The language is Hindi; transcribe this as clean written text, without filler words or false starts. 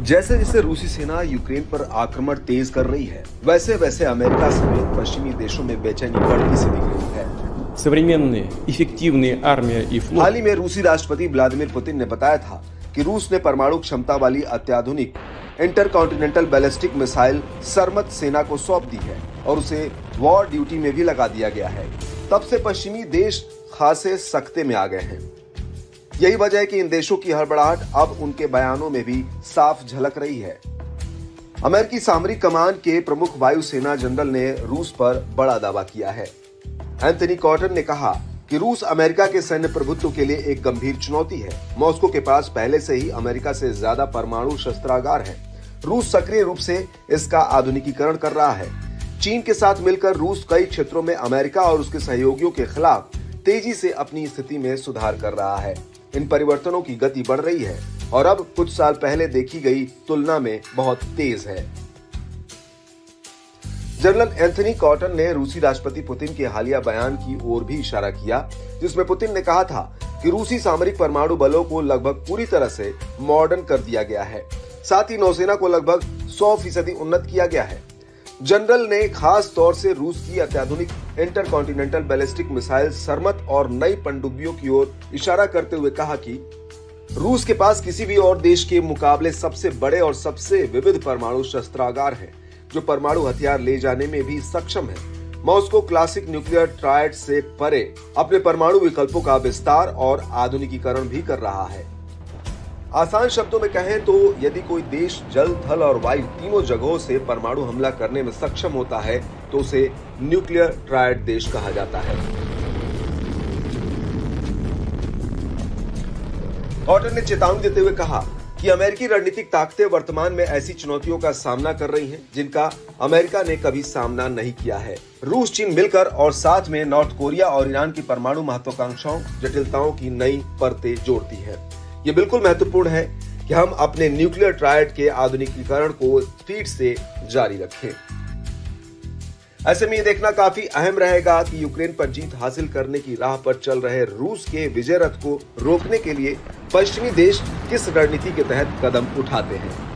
जैसे जैसे रूसी सेना यूक्रेन पर आक्रमण तेज कर रही है, वैसे वैसे अमेरिका समेत पश्चिमी देशों में बेचैनी बढ़ती सी दिख रही है। Современные, эффективные армия и флот. हाल ही में रूसी राष्ट्रपति व्लादिमीर पुतिन ने बताया था कि रूस ने परमाणु क्षमता वाली अत्याधुनिक इंटरकॉन्टिनेंटल बैलिस्टिक मिसाइल सरमत सेना को सौंप दी है और उसे वॉर ड्यूटी में भी लगा दिया गया है। तब से पश्चिमी देश खासे सख्ते में आ गए हैं। यही वजह है कि इन देशों की हड़बड़ाहट अब उनके बयानों में भी साफ झलक रही है। अमेरिकी सामरिक कमान के प्रमुख वायुसेना जनरल ने रूस पर बड़ा दावा किया है। एंथनी कॉटन ने कहा कि रूस अमेरिका के सैन्य प्रभुत्व के लिए एक गंभीर चुनौती है। मॉस्को के पास पहले से ही अमेरिका से ज्यादा परमाणु शस्त्रागार है। रूस सक्रिय रूप से इसका आधुनिकीकरण कर रहा है। चीन के साथ मिलकर रूस कई क्षेत्रों में अमेरिका और उसके सहयोगियों के खिलाफ तेजी से अपनी स्थिति में सुधार कर रहा है। इन परिवर्तनों की गति बढ़ रही है और अब कुछ साल पहले देखी गई तुलना में बहुत तेज है। जनरल एंथनी कॉटन ने रूसी राष्ट्रपति पुतिन के हालिया बयान की ओर भी इशारा किया, जिसमें पुतिन ने कहा था कि रूसी सामरिक परमाणु बलों को लगभग पूरी तरह से मॉडर्न कर दिया गया है। साथ ही नौसेना को लगभग 100% उन्नत किया गया है। जनरल ने खास तौर से रूस की अत्याधुनिक इंटरकॉन्टिनेंटल बैलिस्टिक मिसाइल सरमत और नई पनडुब्बियों की ओर इशारा करते हुए कहा कि रूस के पास किसी भी और देश के मुकाबले सबसे बड़े और सबसे विविध परमाणु शस्त्रागार हैं, जो परमाणु हथियार ले जाने में भी सक्षम है। मॉस्को क्लासिक न्यूक्लियर ट्रायड से परे अपने परमाणु विकल्पों का विस्तार और आधुनिकीकरण भी कर रहा है। आसान शब्दों में कहें तो यदि कोई देश जल, थल और वायु तीनों जगहों से परमाणु हमला करने में सक्षम होता है तो उसे न्यूक्लियर ट्रायड देश कहा जाता है। कॉटन ने चेतावनी देते हुए कहा कि अमेरिकी रणनीतिक ताकतें वर्तमान में ऐसी चुनौतियों का सामना कर रही हैं जिनका अमेरिका ने कभी सामना नहीं किया है। रूस, चीन मिलकर और साथ में नॉर्थ कोरिया और ईरान की परमाणु महत्वाकांक्षाओं, जटिलताओं की नई परतें जोड़ती है। ये बिल्कुल महत्वपूर्ण है कि हम अपने न्यूक्लियर ट्रायड के आधुनिकीकरण को स्पीड से जारी रखें। ऐसे में ये देखना काफी अहम रहेगा कि यूक्रेन पर जीत हासिल करने की राह पर चल रहे रूस के विजय रथ को रोकने के लिए पश्चिमी देश किस रणनीति के तहत कदम उठाते हैं।